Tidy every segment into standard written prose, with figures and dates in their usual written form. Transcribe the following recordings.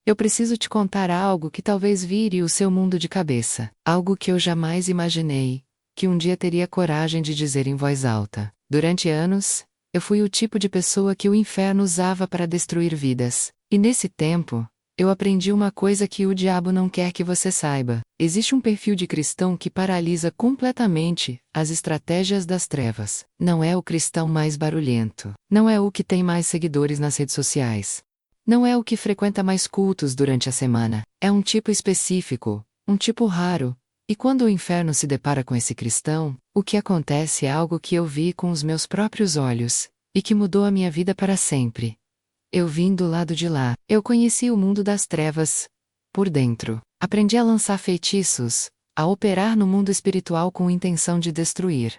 Eu preciso te contar algo que talvez vire o seu mundo de cabeça. Algo que eu jamais imaginei que um dia teria coragem de dizer em voz alta. Durante anos, eu fui o tipo de pessoa que o inferno usava para destruir vidas. E nesse tempo, eu aprendi uma coisa que o diabo não quer que você saiba. Existe um perfil de cristão que paralisa completamente as estratégias das trevas. Não é o cristão mais barulhento. Não é o que tem mais seguidores nas redes sociais. Não é o que frequenta mais cultos durante a semana. É um tipo específico, um tipo raro. E quando o inferno se depara com esse cristão, o que acontece é algo que eu vi com os meus próprios olhos, e que mudou a minha vida para sempre. Eu vim do lado de lá. Eu conheci o mundo das trevas, por dentro. Aprendi a lançar feitiços, a operar no mundo espiritual com intenção de destruir.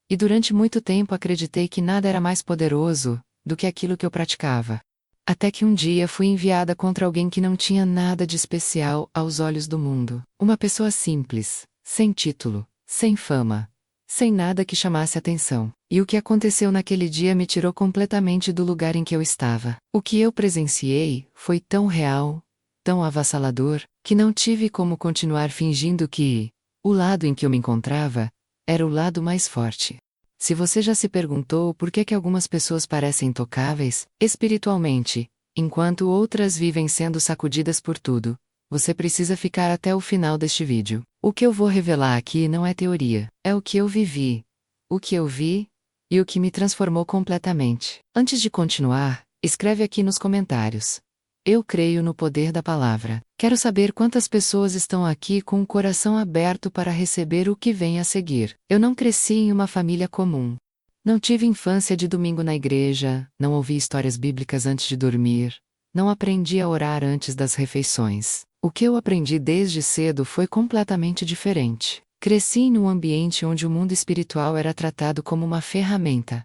E durante muito tempo acreditei que nada era mais poderoso do que aquilo que eu praticava. Até que um dia fui enviada contra alguém que não tinha nada de especial aos olhos do mundo. Uma pessoa simples, sem título, sem fama, sem nada que chamasse atenção. E o que aconteceu naquele dia me tirou completamente do lugar em que eu estava. O que eu presenciei foi tão real, tão avassalador, que não tive como continuar fingindo que o lado em que eu me encontrava era o lado mais forte. Se você já se perguntou por que algumas pessoas parecem intocáveis, espiritualmente, enquanto outras vivem sendo sacudidas por tudo, você precisa ficar até o final deste vídeo. O que eu vou revelar aqui não é teoria, é o que eu vivi, o que eu vi, e o que me transformou completamente. Antes de continuar, escreve aqui nos comentários. Eu creio no poder da palavra. Quero saber quantas pessoas estão aqui com o coração aberto para receber o que vem a seguir. Eu não cresci em uma família comum. Não tive infância de domingo na igreja, não ouvi histórias bíblicas antes de dormir, não aprendi a orar antes das refeições. O que eu aprendi desde cedo foi completamente diferente. Cresci em um ambiente onde o mundo espiritual era tratado como uma ferramenta.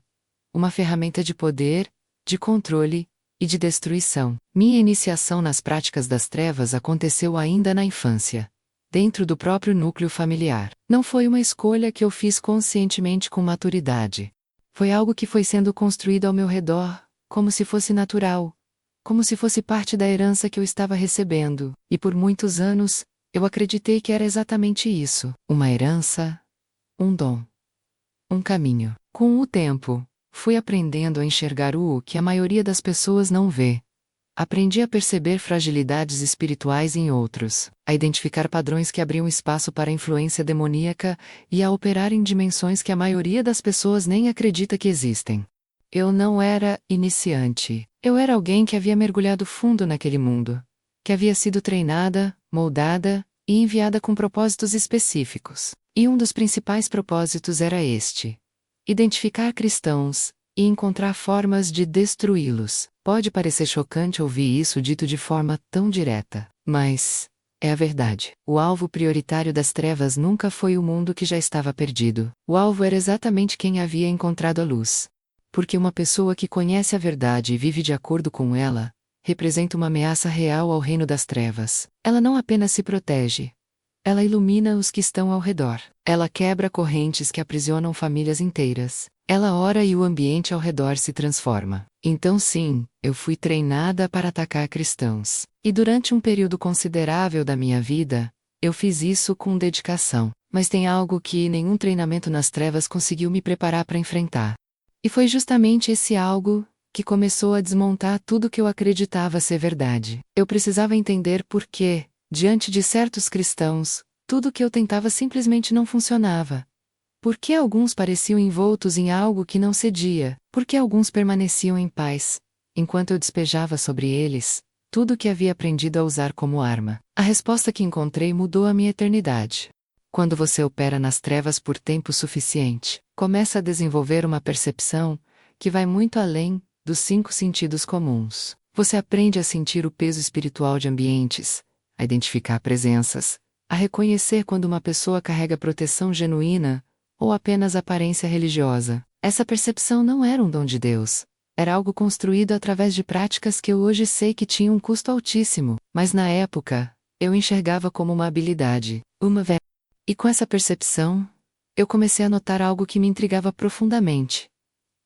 Uma ferramenta de poder, de controle e de destruição. Minha iniciação nas práticas das trevas aconteceu ainda na infância, dentro do próprio núcleo familiar. Não foi uma escolha que eu fiz conscientemente com maturidade. Foi algo que foi sendo construído ao meu redor, como se fosse natural, como se fosse parte da herança que eu estava recebendo. E por muitos anos, eu acreditei que era exatamente isso: uma herança, um dom, um caminho. Com o tempo, fui aprendendo a enxergar o que a maioria das pessoas não vê. Aprendi a perceber fragilidades espirituais em outros, a identificar padrões que abriam espaço para a influência demoníaca e a operar em dimensões que a maioria das pessoas nem acredita que existem. Eu não era iniciante. Eu era alguém que havia mergulhado fundo naquele mundo, que havia sido treinada, moldada e enviada com propósitos específicos. E um dos principais propósitos era este: identificar cristãos e encontrar formas de destruí-los. Pode parecer chocante ouvir isso dito de forma tão direta, mas é a verdade. O alvo prioritário das trevas nunca foi o mundo que já estava perdido. O alvo era exatamente quem havia encontrado a luz. Porque uma pessoa que conhece a verdade e vive de acordo com ela, representa uma ameaça real ao reino das trevas. Ela não apenas se protege, ela ilumina os que estão ao redor. Ela quebra correntes que aprisionam famílias inteiras. Ela ora e o ambiente ao redor se transforma. Então sim, eu fui treinada para atacar cristãos. E durante um período considerável da minha vida, eu fiz isso com dedicação. Mas tem algo que nenhum treinamento nas trevas conseguiu me preparar para enfrentar. E foi justamente esse algo que começou a desmontar tudo que eu acreditava ser verdade. Eu precisava entender por que, diante de certos cristãos, tudo que eu tentava simplesmente não funcionava. Por que alguns pareciam envoltos em algo que não cedia? Por que alguns permaneciam em paz, enquanto eu despejava sobre eles tudo o que havia aprendido a usar como arma? A resposta que encontrei mudou a minha eternidade. Quando você opera nas trevas por tempo suficiente, começa a desenvolver uma percepção que vai muito além dos 5 sentidos comuns. Você aprende a sentir o peso espiritual de ambientes, a identificar presenças, a reconhecer quando uma pessoa carrega proteção genuína ou apenas aparência religiosa. Essa percepção não era um dom de Deus. Era algo construído através de práticas que eu hoje sei que tinham um custo altíssimo, mas na época, eu enxergava como uma habilidade, uma vé. E com essa percepção, eu comecei a notar algo que me intrigava profundamente.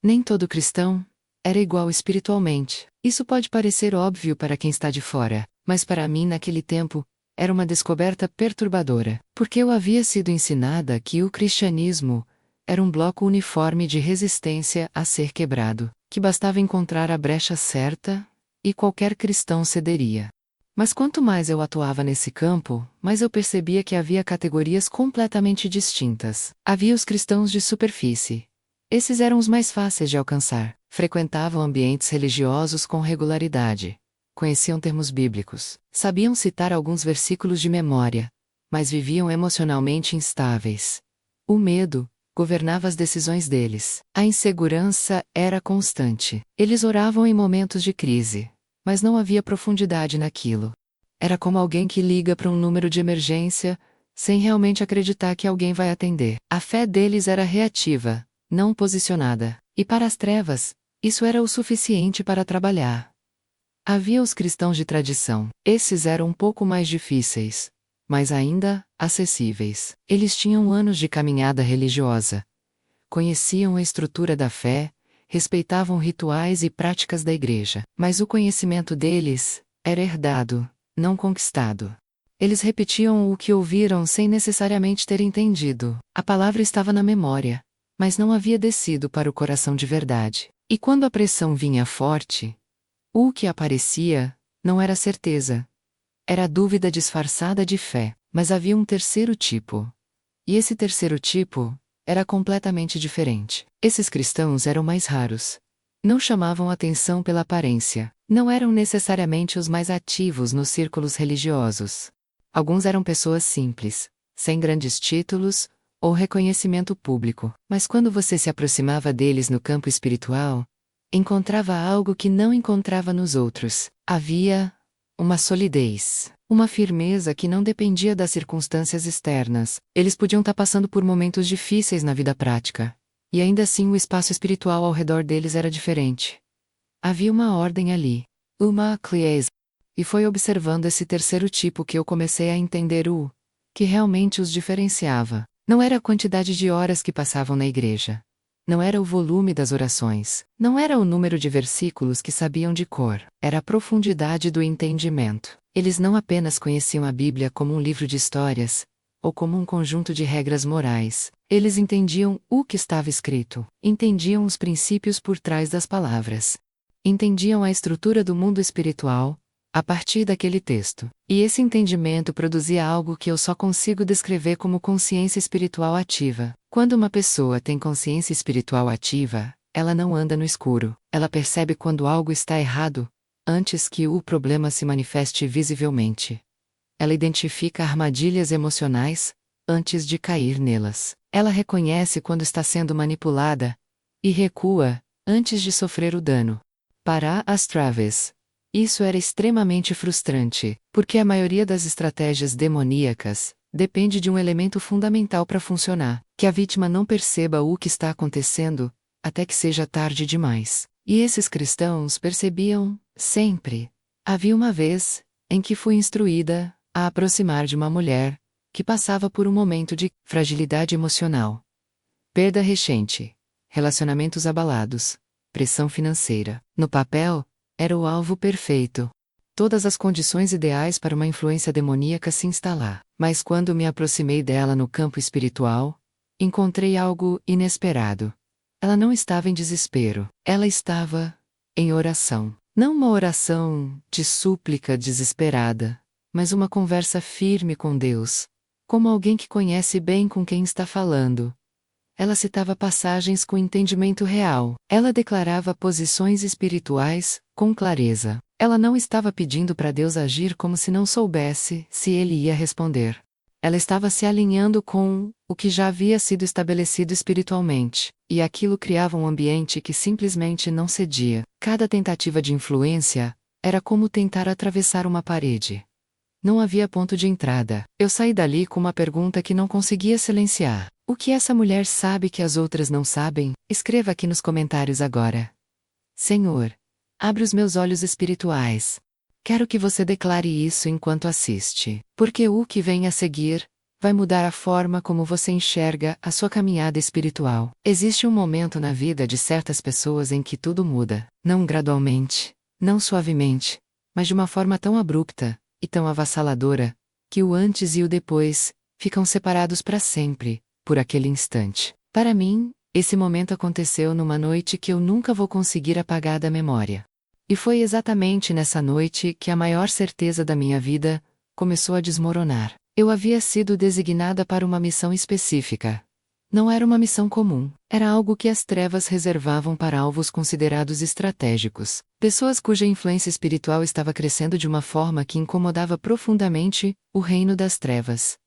Nem todo cristão era igual espiritualmente. Isso pode parecer óbvio para quem está de fora, Mas para mim naquele tempo, era uma descoberta perturbadora, porque eu havia sido ensinada que o cristianismo era um bloco uniforme de resistência a ser quebrado, que bastava encontrar a brecha certa, e qualquer cristão cederia. Mas quanto mais eu atuava nesse campo, mais eu percebia que havia categorias completamente distintas. Havia os cristãos de superfície. Esses eram os mais fáceis de alcançar. Frequentavam ambientes religiosos com regularidade. Conheciam termos bíblicos. Sabiam citar alguns versículos de memória. Mas viviam emocionalmente instáveis. O medo governava as decisões deles. A insegurança era constante. Eles oravam em momentos de crise. Mas não havia profundidade naquilo. Era como alguém que liga para um número de emergência, sem realmente acreditar que alguém vai atender. A fé deles era reativa, não posicionada. E para as trevas, isso era o suficiente para trabalhar. Havia os cristãos de tradição. Esses eram um pouco mais difíceis, mas ainda acessíveis. Eles tinham anos de caminhada religiosa. Conheciam a estrutura da fé, respeitavam rituais e práticas da igreja, mas o conhecimento deles era herdado, não conquistado. Eles repetiam o que ouviram sem necessariamente ter entendido. A palavra estava na memória, mas não havia descido para o coração de verdade. E quando a pressão vinha forte, o que aparecia não era certeza. Era dúvida disfarçada de fé, mas havia um terceiro tipo. E esse terceiro tipo era completamente diferente. Esses cristãos eram mais raros. Não chamavam atenção pela aparência. Não eram necessariamente os mais ativos nos círculos religiosos. Alguns eram pessoas simples, sem grandes títulos ou reconhecimento público. Mas quando você se aproximava deles no campo espiritual, encontrava algo que não encontrava nos outros. Havia uma solidez, uma firmeza que não dependia das circunstâncias externas. Eles podiam estar passando por momentos difíceis na vida prática. E ainda assim o espaço espiritual ao redor deles era diferente. Havia uma ordem ali. Uma cliese. E foi observando esse terceiro tipo que eu comecei a entender o que realmente os diferenciava. Não era a quantidade de horas que passavam na igreja. Não era o volume das orações. Não era o número de versículos que sabiam de cor. Era a profundidade do entendimento. Eles não apenas conheciam a Bíblia como um livro de histórias, ou como um conjunto de regras morais. Eles entendiam o que estava escrito. Entendiam os princípios por trás das palavras. Entendiam a estrutura do mundo espiritual, a partir daquele texto. E esse entendimento produzia algo que eu só consigo descrever como consciência espiritual ativa. Quando uma pessoa tem consciência espiritual ativa, ela não anda no escuro. Ela percebe quando algo está errado, antes que o problema se manifeste visivelmente. Ela identifica armadilhas emocionais, antes de cair nelas. Ela reconhece quando está sendo manipulada, e recua, antes de sofrer o dano. Para as Travis, isso era extremamente frustrante, porque a maioria das estratégias demoníacas depende de um elemento fundamental para funcionar, que a vítima não perceba o que está acontecendo, até que seja tarde demais. E esses cristãos percebiam, sempre. Havia uma vez, em que fui instruída a aproximar de uma mulher que passava por um momento de fragilidade emocional, perda recente, relacionamentos abalados, pressão financeira. No papel, era o alvo perfeito. Todas as condições ideais para uma influência demoníaca se instalar. Mas quando me aproximei dela no campo espiritual, encontrei algo inesperado. Ela não estava em desespero. Ela estava em oração. Não uma oração de súplica desesperada, mas uma conversa firme com Deus, como alguém que conhece bem com quem está falando. Ela citava passagens com entendimento real. Ela declarava posições espirituais, com clareza. Ela não estava pedindo para Deus agir como se não soubesse se ele ia responder. Ela estava se alinhando com o que já havia sido estabelecido espiritualmente, e aquilo criava um ambiente que simplesmente não cedia. Cada tentativa de influência era como tentar atravessar uma parede. Não havia ponto de entrada. Eu saí dali com uma pergunta que não conseguia silenciar. O que essa mulher sabe que as outras não sabem? Escreva aqui nos comentários agora. Senhor, abre os meus olhos espirituais. Quero que você declare isso enquanto assiste, porque o que vem a seguir vai mudar a forma como você enxerga a sua caminhada espiritual. Existe um momento na vida de certas pessoas em que tudo muda, não gradualmente, não suavemente, mas de uma forma tão abrupta e tão avassaladora, que o antes e o depois ficam separados para sempre, por aquele instante. Para mim, esse momento aconteceu numa noite que eu nunca vou conseguir apagar da memória. E foi exatamente nessa noite que a maior certeza da minha vida começou a desmoronar. Eu havia sido designada para uma missão específica. Não era uma missão comum, era algo que as trevas reservavam para alvos considerados estratégicos, pessoas cuja influência espiritual estava crescendo de uma forma que incomodava profundamente o reino das trevas.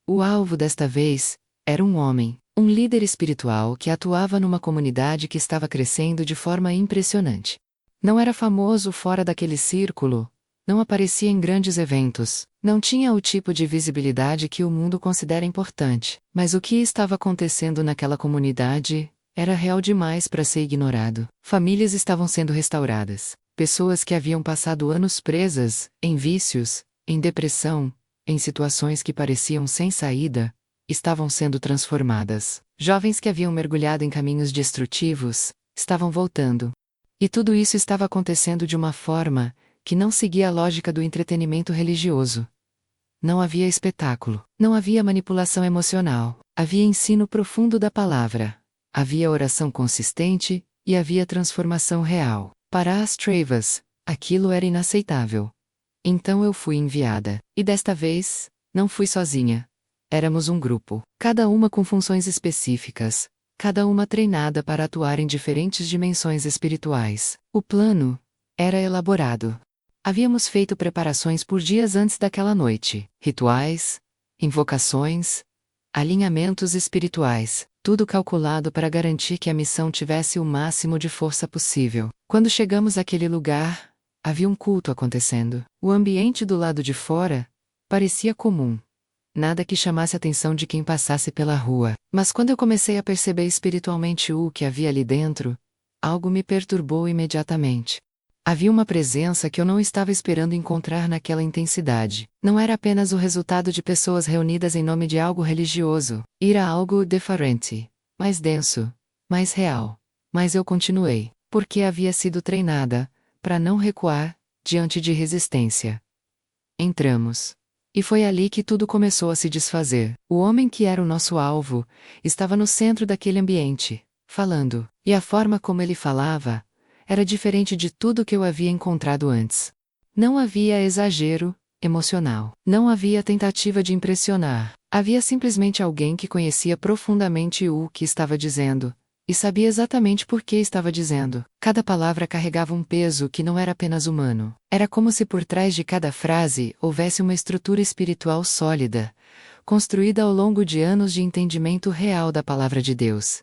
O alvo desta vez era um homem, um líder espiritual que atuava numa comunidade que estava crescendo de forma impressionante. Não era famoso fora daquele círculo, não aparecia em grandes eventos, não tinha o tipo de visibilidade que o mundo considera importante, mas o que estava acontecendo naquela comunidade era real demais para ser ignorado. Famílias estavam sendo restauradas, pessoas que haviam passado anos presas, em vícios, em depressão, em situações que pareciam sem saída, estavam sendo transformadas. Jovens que haviam mergulhado em caminhos destrutivos, estavam voltando. E tudo isso estava acontecendo de uma forma que não seguia a lógica do entretenimento religioso. Não havia espetáculo, não havia manipulação emocional, havia ensino profundo da palavra, havia oração consistente e havia transformação real. Para as trevas, aquilo era inaceitável. Então eu fui enviada, e desta vez, não fui sozinha. Éramos um grupo, cada uma com funções específicas, cada uma treinada para atuar em diferentes dimensões espirituais. O plano era elaborado. Havíamos feito preparações por dias antes daquela noite, rituais, invocações, alinhamentos espirituais, tudo calculado para garantir que a missão tivesse o máximo de força possível. Quando chegamos àquele lugar, havia um culto acontecendo. O ambiente do lado de fora parecia comum. Nada que chamasse a atenção de quem passasse pela rua. Mas quando eu comecei a perceber espiritualmente o que havia ali dentro, algo me perturbou imediatamente. Havia uma presença que eu não estava esperando encontrar naquela intensidade. Não era apenas o resultado de pessoas reunidas em nome de algo religioso. Era algo diferente, mais denso, mais real. Mas eu continuei, porque havia sido treinada para não recuar diante de resistência. Entramos. E foi ali que tudo começou a se desfazer. O homem que era o nosso alvo estava no centro daquele ambiente, falando, e a forma como ele falava era diferente de tudo que eu havia encontrado antes. Não havia exagero emocional. Não havia tentativa de impressionar. Havia simplesmente alguém que conhecia profundamente o que estava dizendo, e sabia exatamente por que estava dizendo. Cada palavra carregava um peso que não era apenas humano. Era como se por trás de cada frase houvesse uma estrutura espiritual sólida, construída ao longo de anos de entendimento real da palavra de Deus.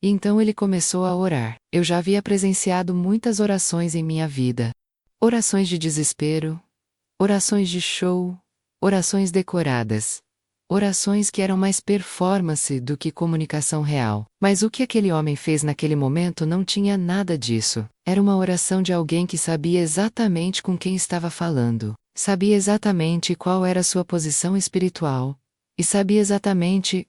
E então ele começou a orar. Eu já havia presenciado muitas orações em minha vida. Orações de desespero, orações de show, orações decoradas. Orações que eram mais performance do que comunicação real. Mas o que aquele homem fez naquele momento não tinha nada disso. Era uma oração de alguém que sabia exatamente com quem estava falando. Sabia exatamente qual era sua posição espiritual. E sabia exatamente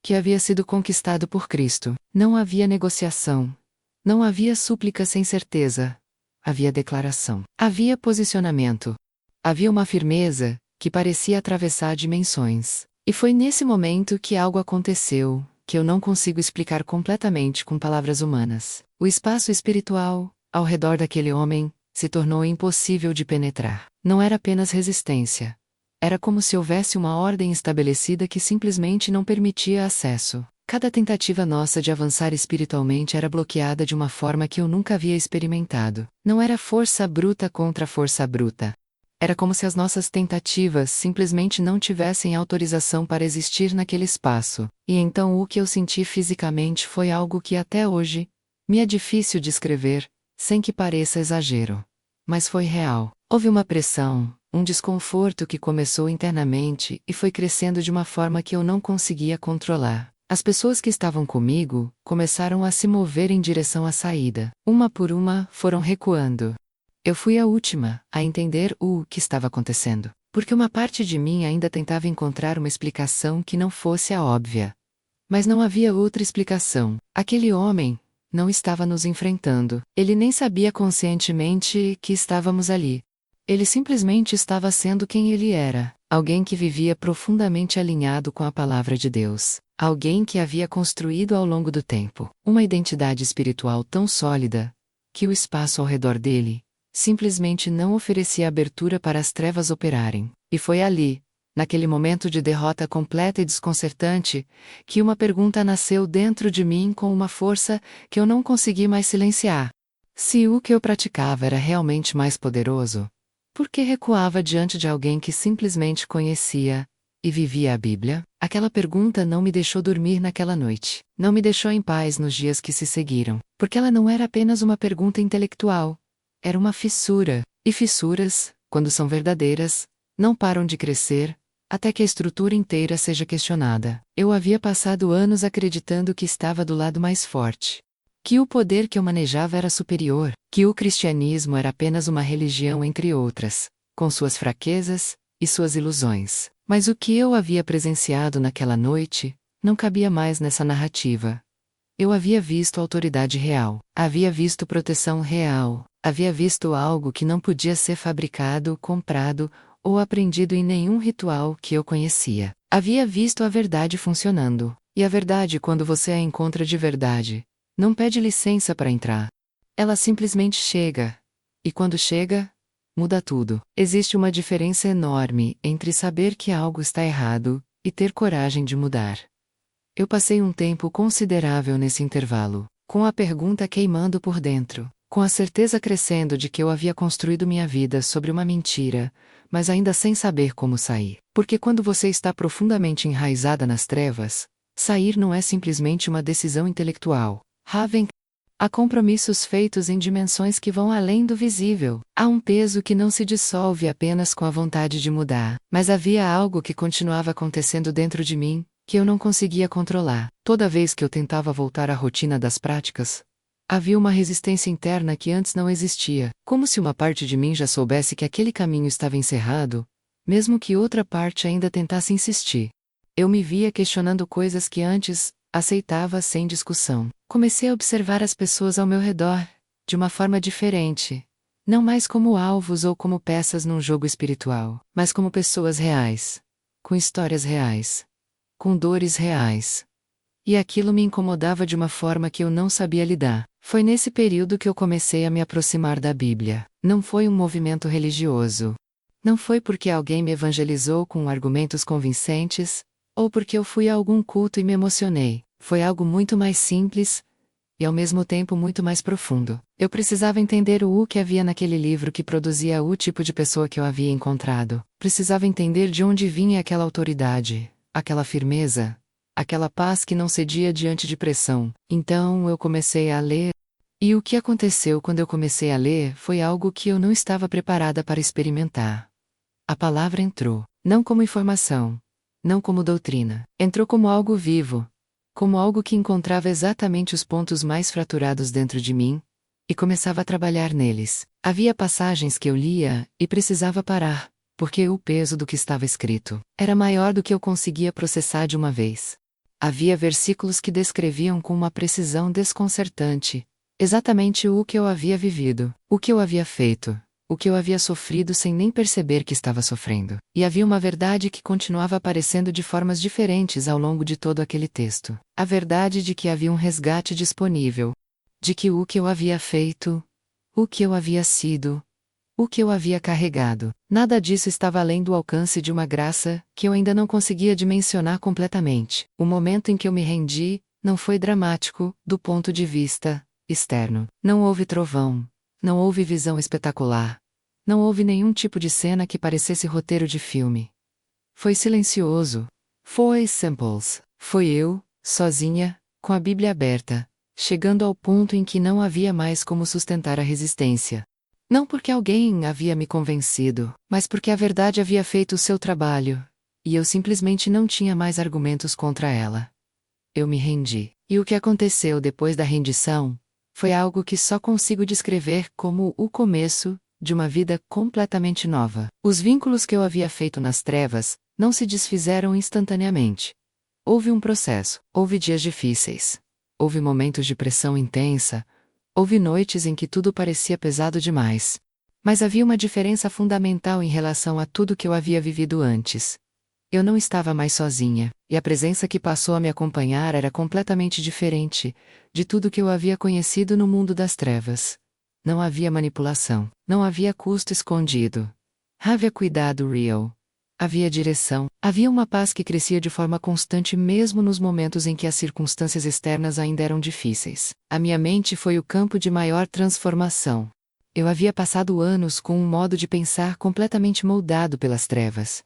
que havia sido conquistado por Cristo. Não havia negociação. Não havia súplica sem certeza. Havia declaração. Havia posicionamento. Havia uma firmeza que parecia atravessar dimensões. E foi nesse momento que algo aconteceu, que eu não consigo explicar completamente com palavras humanas. O espaço espiritual, ao redor daquele homem, se tornou impossível de penetrar. Não era apenas resistência. Era como se houvesse uma ordem estabelecida que simplesmente não permitia acesso. Cada tentativa nossa de avançar espiritualmente era bloqueada de uma forma que eu nunca havia experimentado. Não era força bruta contra força bruta. Era como se as nossas tentativas simplesmente não tivessem autorização para existir naquele espaço. E então o que eu senti fisicamente foi algo que até hoje me é difícil descrever, sem que pareça exagero. Mas foi real. Houve uma pressão, um desconforto que começou internamente e foi crescendo de uma forma que eu não conseguia controlar. As pessoas que estavam comigo começaram a se mover em direção à saída. Uma por uma, foram recuando. Eu fui a última a entender o que estava acontecendo, porque uma parte de mim ainda tentava encontrar uma explicação que não fosse a óbvia. Mas não havia outra explicação. Aquele homem não estava nos enfrentando. Ele nem sabia conscientemente que estávamos ali. Ele simplesmente estava sendo quem ele era, alguém que vivia profundamente alinhado com a palavra de Deus, alguém que havia construído ao longo do tempo uma identidade espiritual tão sólida, que o espaço ao redor dele simplesmente não oferecia abertura para as trevas operarem. E foi ali, naquele momento de derrota completa e desconcertante, que uma pergunta nasceu dentro de mim com uma força que eu não consegui mais silenciar. Se o que eu praticava era realmente mais poderoso, por que recuava diante de alguém que simplesmente conhecia e vivia a Bíblia? Aquela pergunta não me deixou dormir naquela noite. Não me deixou em paz nos dias que se seguiram, porque ela não era apenas uma pergunta intelectual. Era uma fissura. E fissuras, quando são verdadeiras, não param de crescer, até que a estrutura inteira seja questionada. Eu havia passado anos acreditando que estava do lado mais forte, que o poder que eu manejava era superior, que o cristianismo era apenas uma religião entre outras, com suas fraquezas e suas ilusões. Mas o que eu havia presenciado naquela noite não cabia mais nessa narrativa. Eu havia visto autoridade real, havia visto proteção real, havia visto algo que não podia ser fabricado, comprado ou aprendido em nenhum ritual que eu conhecia. Havia visto a verdade funcionando. E a verdade, quando você a encontra de verdade, não pede licença para entrar. Ela simplesmente chega. E quando chega, muda tudo. Existe uma diferença enorme entre saber que algo está errado e ter coragem de mudar. Eu passei um tempo considerável nesse intervalo, com a pergunta queimando por dentro, com a certeza crescendo de que eu havia construído minha vida sobre uma mentira, mas ainda sem saber como sair. Porque quando você está profundamente enraizada nas trevas, sair não é simplesmente uma decisão intelectual. Há compromissos feitos em dimensões que vão além do visível. Há um peso que não se dissolve apenas com a vontade de mudar, mas havia algo que continuava acontecendo dentro de mim, que eu não conseguia controlar. Toda vez que eu tentava voltar à rotina das práticas, havia uma resistência interna que antes não existia, como se uma parte de mim já soubesse que aquele caminho estava encerrado, mesmo que outra parte ainda tentasse insistir. Eu me via questionando coisas que antes aceitava sem discussão. Comecei a observar as pessoas ao meu redor, de uma forma diferente. Não mais como alvos ou como peças num jogo espiritual, mas como pessoas reais, com histórias reais, com dores reais. E aquilo me incomodava de uma forma que eu não sabia lidar. Foi nesse período que eu comecei a me aproximar da Bíblia. Não foi um movimento religioso. Não foi porque alguém me evangelizou com argumentos convincentes, ou porque eu fui a algum culto e me emocionei. Foi algo muito mais simples, e ao mesmo tempo muito mais profundo. Eu precisava entender o que havia naquele livro que produzia o tipo de pessoa que eu havia encontrado. Precisava entender de onde vinha aquela autoridade, aquela firmeza, aquela paz que não cedia diante de pressão. Então eu comecei a ler. E o que aconteceu quando eu comecei a ler foi algo que eu não estava preparada para experimentar. A palavra entrou, não como informação, não como doutrina. Entrou como algo vivo, como algo que encontrava exatamente os pontos mais fraturados dentro de mim, e começava a trabalhar neles. Havia passagens que eu lia e precisava parar, porque o peso do que estava escrito era maior do que eu conseguia processar de uma vez. Havia versículos que descreviam com uma precisão desconcertante exatamente o que eu havia vivido, o que eu havia feito, o que eu havia sofrido sem nem perceber que estava sofrendo. E havia uma verdade que continuava aparecendo de formas diferentes ao longo de todo aquele texto. A verdade de que havia um resgate disponível, de que o que eu havia feito, o que eu havia sido, o que eu havia carregado, nada disso estava além do alcance de uma graça que eu ainda não conseguia dimensionar completamente. O momento em que eu me rendi não foi dramático, do ponto de vista externo. Não houve trovão, não houve visão espetacular, não houve nenhum tipo de cena que parecesse roteiro de filme. Foi silencioso. Foi simples. Foi eu, sozinha, com a Bíblia aberta, chegando ao ponto em que não havia mais como sustentar a resistência. Não porque alguém havia me convencido, mas porque a verdade havia feito o seu trabalho, e eu simplesmente não tinha mais argumentos contra ela. Eu me rendi. E o que aconteceu depois da rendição foi algo que só consigo descrever como o começo de uma vida completamente nova. Os vínculos que eu havia feito nas trevas não se desfizeram instantaneamente. Houve um processo, houve dias difíceis, houve momentos de pressão intensa, houve noites em que tudo parecia pesado demais. Mas havia uma diferença fundamental em relação a tudo que eu havia vivido antes. Eu não estava mais sozinha, e a presença que passou a me acompanhar era completamente diferente de tudo que eu havia conhecido no mundo das trevas. Não havia manipulação, não havia custo escondido. Havia cuidado real. Havia direção, havia uma paz que crescia de forma constante mesmo nos momentos em que as circunstâncias externas ainda eram difíceis. A minha mente foi o campo de maior transformação. Eu havia passado anos com um modo de pensar completamente moldado pelas trevas.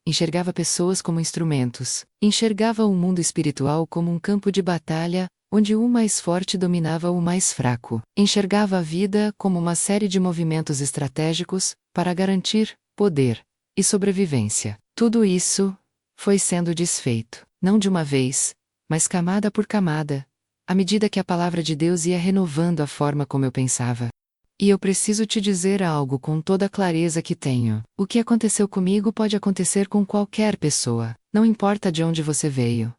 Enxergava pessoas como instrumentos, enxergava o mundo espiritual como um campo de batalha, onde o mais forte dominava o mais fraco. Enxergava a vida como uma série de movimentos estratégicos para garantir poder e sobrevivência. Tudo isso foi sendo desfeito, não de uma vez, mas camada por camada, à medida que a palavra de Deus ia renovando a forma como eu pensava. E eu preciso te dizer algo com toda a clareza que tenho. O que aconteceu comigo pode acontecer com qualquer pessoa. Não importa de onde você veio.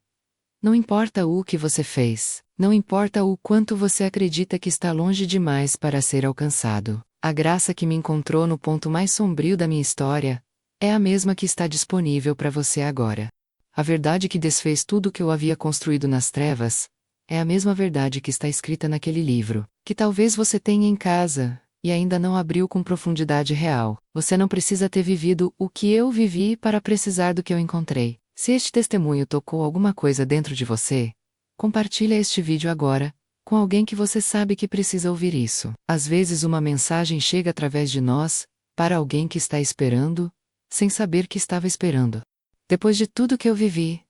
Não importa o que você fez. Não importa o quanto você acredita que está longe demais para ser alcançado. A graça que me encontrou no ponto mais sombrio da minha história é a mesma que está disponível para você agora. A verdade que desfez tudo o que eu havia construído nas trevas é a mesma verdade que está escrita naquele livro, que talvez você tenha em casa, e ainda não abriu com profundidade real. Você não precisa ter vivido o que eu vivi para precisar do que eu encontrei. Se este testemunho tocou alguma coisa dentro de você, compartilhe este vídeo agora, com alguém que você sabe que precisa ouvir isso. Às vezes uma mensagem chega através de nós, para alguém que está esperando, sem saber que estava esperando. Depois de tudo que eu vivi,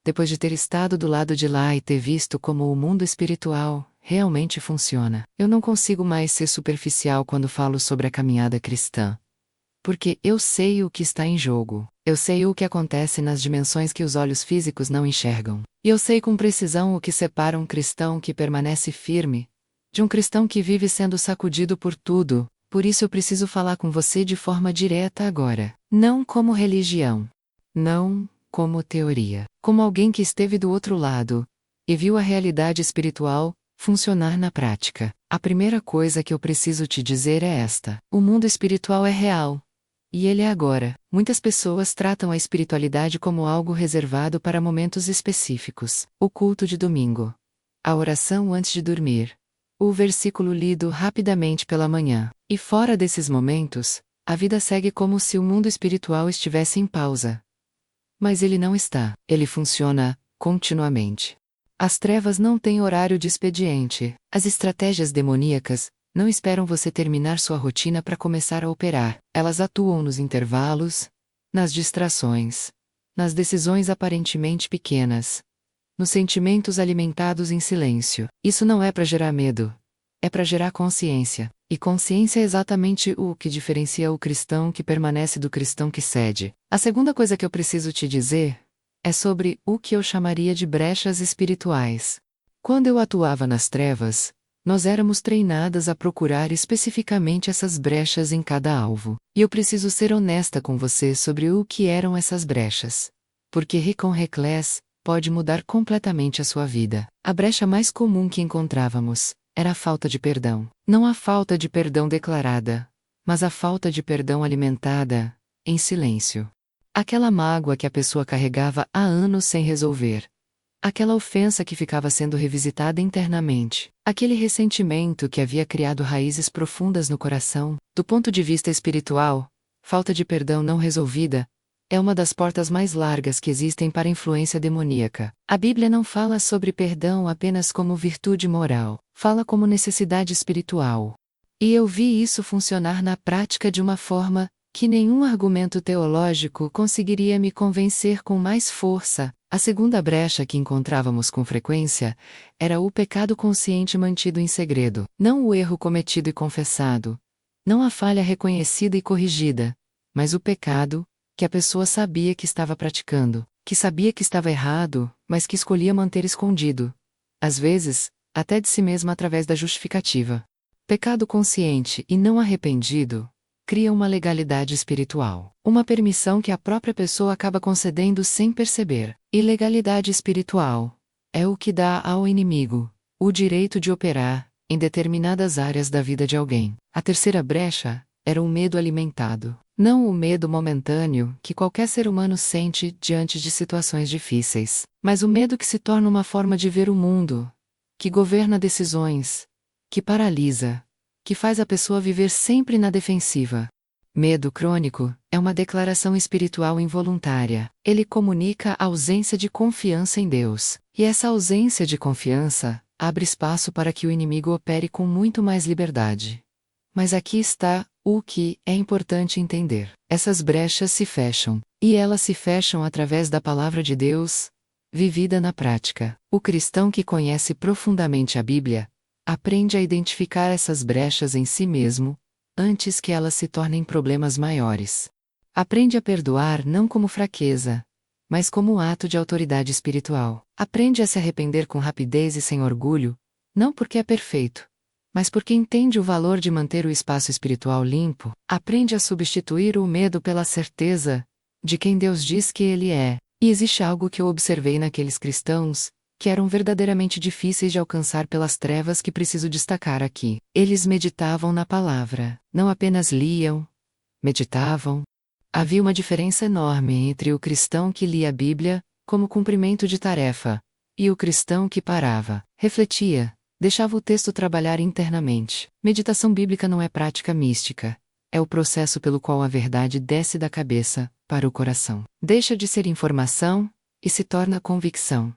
depois de ter estado do lado de lá e ter visto como o mundo espiritual realmente funciona, eu não consigo mais ser superficial quando falo sobre a caminhada cristã. Porque eu sei o que está em jogo. Eu sei o que acontece nas dimensões que os olhos físicos não enxergam. E eu sei com precisão o que separa um cristão que permanece firme de um cristão que vive sendo sacudido por tudo. Por isso eu preciso falar com você de forma direta agora. Não como religião. Não como teoria. Como alguém que esteve do outro lado e viu a realidade espiritual funcionar na prática. A primeira coisa que eu preciso te dizer é esta: o mundo espiritual é real. E ele é agora. Muitas pessoas tratam a espiritualidade como algo reservado para momentos específicos. O culto de domingo. A oração antes de dormir. O versículo lido rapidamente pela manhã. E fora desses momentos, a vida segue como se o mundo espiritual estivesse em pausa. Mas ele não está. Ele funciona continuamente. As trevas não têm horário de expediente. As estratégias demoníacas não esperam você terminar sua rotina para começar a operar. Elas atuam nos intervalos, nas distrações, nas decisões aparentemente pequenas, nos sentimentos alimentados em silêncio. Isso não é para gerar medo. É para gerar consciência. E consciência é exatamente o que diferencia o cristão que permanece do cristão que cede. A segunda coisa que eu preciso te dizer é sobre o que eu chamaria de brechas espirituais. Quando eu atuava nas trevas, nós éramos treinadas a procurar especificamente essas brechas em cada alvo. E eu preciso ser honesta com você sobre o que eram essas brechas. Porque Recon Reckless pode mudar completamente a sua vida. A brecha mais comum que encontrávamos era a falta de perdão. Não a falta de perdão declarada, mas a falta de perdão alimentada, em silêncio. Aquela mágoa que a pessoa carregava há anos sem resolver. Aquela ofensa que ficava sendo revisitada internamente. Aquele ressentimento que havia criado raízes profundas no coração. Do ponto de vista espiritual, falta de perdão não resolvida é uma das portas mais largas que existem para a influência demoníaca. A Bíblia não fala sobre perdão apenas como virtude moral, fala como necessidade espiritual. E eu vi isso funcionar na prática de uma forma que nenhum argumento teológico conseguiria me convencer com mais força. A segunda brecha que encontrávamos com frequência era o pecado consciente mantido em segredo. Não o erro cometido e confessado. Não a falha reconhecida e corrigida. Mas o pecado que a pessoa sabia que estava praticando, que sabia que estava errado, mas que escolhia manter escondido. Às vezes, até de si mesma através da justificativa. Pecado consciente e não arrependido cria uma legalidade espiritual. Uma permissão que a própria pessoa acaba concedendo sem perceber. Ilegalidade espiritual é o que dá ao inimigo o direito de operar em determinadas áreas da vida de alguém. A terceira brecha era um medo alimentado. Não o medo momentâneo que qualquer ser humano sente diante de situações difíceis, mas o medo que se torna uma forma de ver o mundo, que governa decisões, que paralisa, que faz a pessoa viver sempre na defensiva. Medo crônico é uma declaração espiritual involuntária. Ele comunica a ausência de confiança em Deus, e essa ausência de confiança abre espaço para que o inimigo opere com muito mais liberdade. Mas aqui está o que é importante entender. Essas brechas se fecham, e elas se fecham através da palavra de Deus, vivida na prática. O cristão que conhece profundamente a Bíblia aprende a identificar essas brechas em si mesmo, antes que elas se tornem problemas maiores. Aprende a perdoar não como fraqueza, mas como ato de autoridade espiritual. Aprende a se arrepender com rapidez e sem orgulho, não porque é perfeito, mas porque entende o valor de manter o espaço espiritual limpo. Aprende a substituir o medo pela certeza de quem Deus diz que Ele é. E existe algo que eu observei naqueles cristãos, que eram verdadeiramente difíceis de alcançar pelas trevas que preciso destacar aqui. Eles meditavam na palavra, não apenas liam, meditavam. Havia uma diferença enorme entre o cristão que lia a Bíblia, como cumprimento de tarefa, e o cristão que parava, refletia, deixava o texto trabalhar internamente. Meditação bíblica não é prática mística, é o processo pelo qual a verdade desce da cabeça para o coração. Deixa de ser informação e se torna convicção.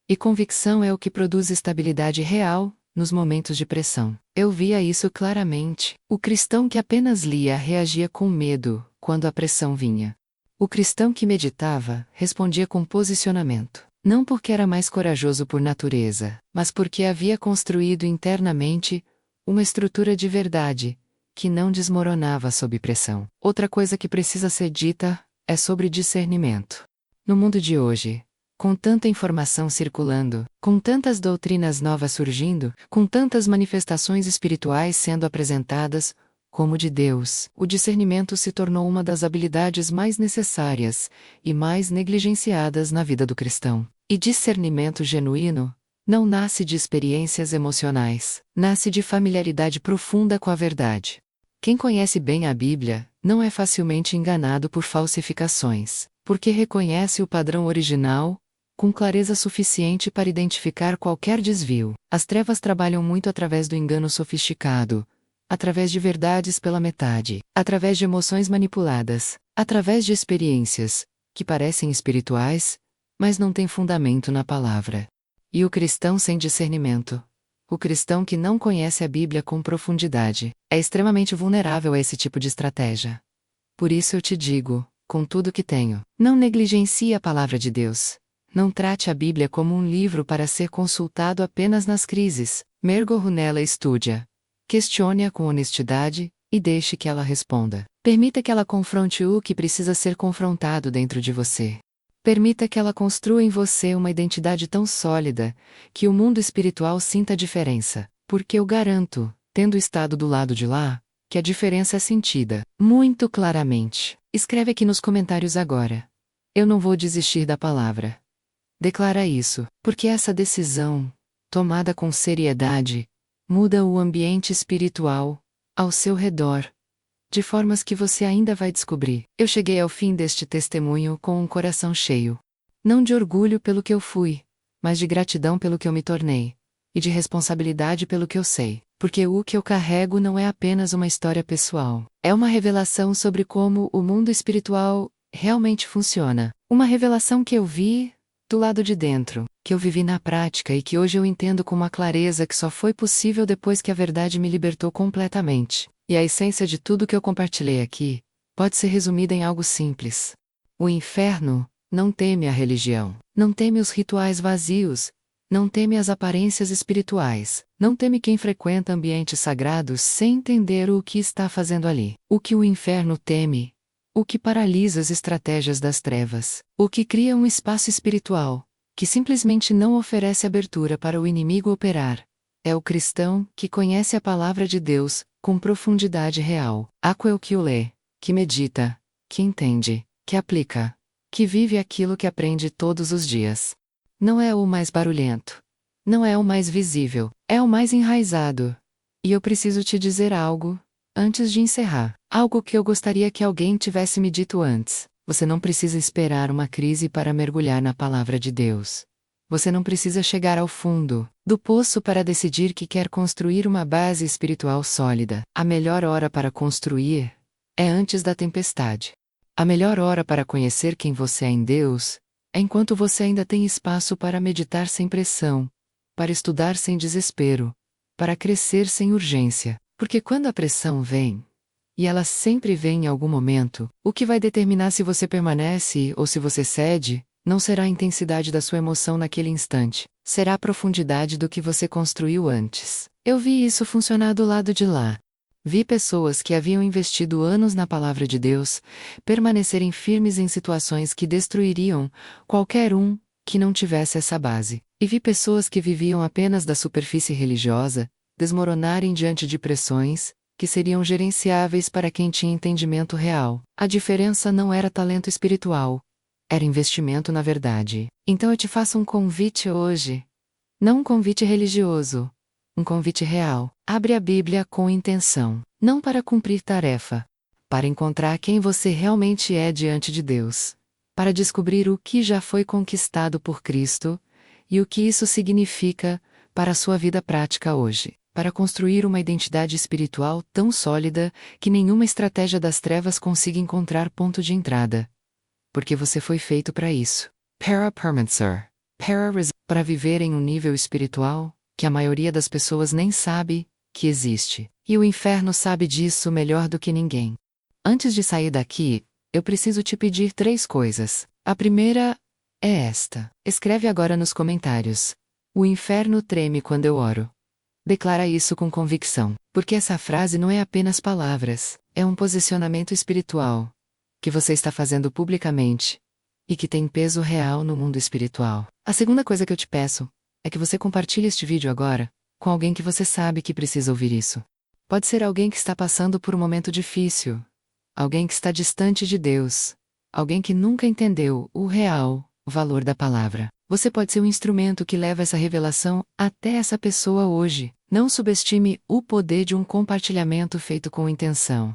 E convicção é o que produz estabilidade real nos momentos de pressão. Eu via isso claramente. O cristão que apenas lia reagia com medo quando a pressão vinha. O cristão que meditava respondia com posicionamento. Não porque era mais corajoso por natureza, mas porque havia construído internamente uma estrutura de verdade que não desmoronava sob pressão. Outra coisa que precisa ser dita é sobre discernimento. No mundo de hoje, com tanta informação circulando, com tantas doutrinas novas surgindo, com tantas manifestações espirituais sendo apresentadas, como de Deus, o discernimento se tornou uma das habilidades mais necessárias e mais negligenciadas na vida do cristão. E discernimento genuíno não nasce de experiências emocionais, nasce de familiaridade profunda com a verdade. Quem conhece bem a Bíblia não é facilmente enganado por falsificações, porque reconhece o padrão original com clareza suficiente para identificar qualquer desvio. As trevas trabalham muito através do engano sofisticado, através de verdades pela metade, através de emoções manipuladas, através de experiências que parecem espirituais, mas não têm fundamento na palavra. E o cristão sem discernimento, o cristão que não conhece a Bíblia com profundidade, é extremamente vulnerável a esse tipo de estratégia. Por isso eu te digo, com tudo que tenho, não negligencie a palavra de Deus. Não trate a Bíblia como um livro para ser consultado apenas nas crises. Mergulhe nela e estude-a. Questione-a com honestidade e deixe que ela responda. Permita que ela confronte o que precisa ser confrontado dentro de você. Permita que ela construa em você uma identidade tão sólida que o mundo espiritual sinta a diferença, porque eu garanto, tendo estado do lado de lá, que a diferença é sentida muito claramente. Escreve aqui nos comentários agora. Eu não vou desistir da palavra. Declara isso, porque essa decisão, tomada com seriedade, muda o ambiente espiritual ao seu redor, de formas que você ainda vai descobrir. Eu cheguei ao fim deste testemunho com um coração cheio. Não de orgulho pelo que eu fui, mas de gratidão pelo que eu me tornei, e de responsabilidade pelo que eu sei, porque o que eu carrego não é apenas uma história pessoal, é uma revelação sobre como o mundo espiritual realmente funciona. Uma revelação que eu vi do lado de dentro, que eu vivi na prática e que hoje eu entendo com uma clareza que só foi possível depois que a verdade me libertou completamente. E a essência de tudo que eu compartilhei aqui pode ser resumida em algo simples. O inferno não teme a religião, não teme os rituais vazios, não teme as aparências espirituais, não teme quem frequenta ambientes sagrados sem entender o que está fazendo ali. O que o inferno teme, o que paralisa as estratégias das trevas, o que cria um espaço espiritual, que simplesmente não oferece abertura para o inimigo operar, é o cristão que conhece a palavra de Deus com profundidade real. Aquele que o lê, que medita, que entende, que aplica, que vive aquilo que aprende todos os dias. Não é o mais barulhento, não é o mais visível, é o mais enraizado. E eu preciso te dizer algo, Antes de encerrar, algo que eu gostaria que alguém tivesse me dito antes. Você não precisa esperar uma crise para mergulhar na palavra de Deus. Você não precisa chegar ao fundo do poço para decidir que quer construir uma base espiritual sólida. A melhor hora para construir é antes da tempestade. A melhor hora para conhecer quem você é em Deus é enquanto você ainda tem espaço para meditar sem pressão, para estudar sem desespero, para crescer sem urgência. Porque quando a pressão vem, e ela sempre vem em algum momento, o que vai determinar se você permanece ou se você cede, não será a intensidade da sua emoção naquele instante, será a profundidade do que você construiu antes. Eu vi isso funcionar do lado de lá. Vi pessoas que haviam investido anos na palavra de Deus permanecerem firmes em situações que destruiriam qualquer um que não tivesse essa base. E vi pessoas que viviam apenas da superfície religiosa desmoronarem diante de pressões que seriam gerenciáveis para quem tinha entendimento real. A diferença não era talento espiritual, era investimento na verdade. Então eu te faço um convite hoje. Não um convite religioso, um convite real. Abre a Bíblia com intenção, não para cumprir tarefa, para encontrar quem você realmente é diante de Deus, para descobrir o que já foi conquistado por Cristo e o que isso significa para a sua vida prática hoje. Para construir uma identidade espiritual tão sólida que nenhuma estratégia das trevas consiga encontrar ponto de entrada. Porque você foi feito para isso. Para viver em um nível espiritual que a maioria das pessoas nem sabe que existe. E o inferno sabe disso melhor do que ninguém. Antes de sair daqui, eu preciso te pedir 3 coisas. A primeira é esta. Escreve agora nos comentários. O inferno treme quando eu oro. Declara isso com convicção, porque essa frase não é apenas palavras, é um posicionamento espiritual que você está fazendo publicamente e que tem peso real no mundo espiritual. A segunda coisa que eu te peço é que você compartilhe este vídeo agora com alguém que você sabe que precisa ouvir isso. Pode ser alguém que está passando por um momento difícil, alguém que está distante de Deus, alguém que nunca entendeu o real valor da palavra. Você pode ser um instrumento que leva essa revelação até essa pessoa hoje. Não subestime o poder de um compartilhamento feito com intenção.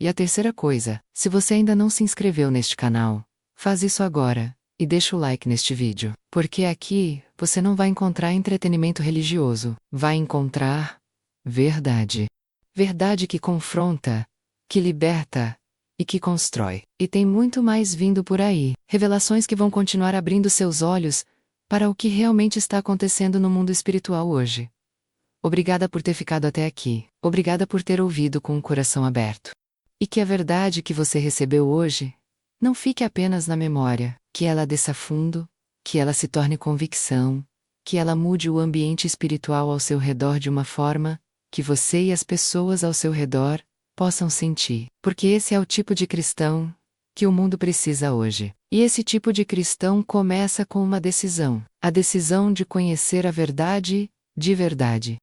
E a terceira coisa, se você ainda não se inscreveu neste canal, faz isso agora, e deixa o like neste vídeo. Porque aqui, você não vai encontrar entretenimento religioso, vai encontrar verdade. Verdade que confronta, que liberta e que constrói. E tem muito mais vindo por aí. Revelações que vão continuar abrindo seus olhos para o que realmente está acontecendo no mundo espiritual hoje. Obrigada por ter ficado até aqui. Obrigada por ter ouvido com o coração aberto. E que a verdade que você recebeu hoje não fique apenas na memória, que ela desça fundo, que ela se torne convicção, que ela mude o ambiente espiritual ao seu redor de uma forma que você e as pessoas ao seu redor possam sentir. Porque esse é o tipo de cristão que o mundo precisa hoje. E esse tipo de cristão começa com uma decisão. A decisão de conhecer a verdade de verdade.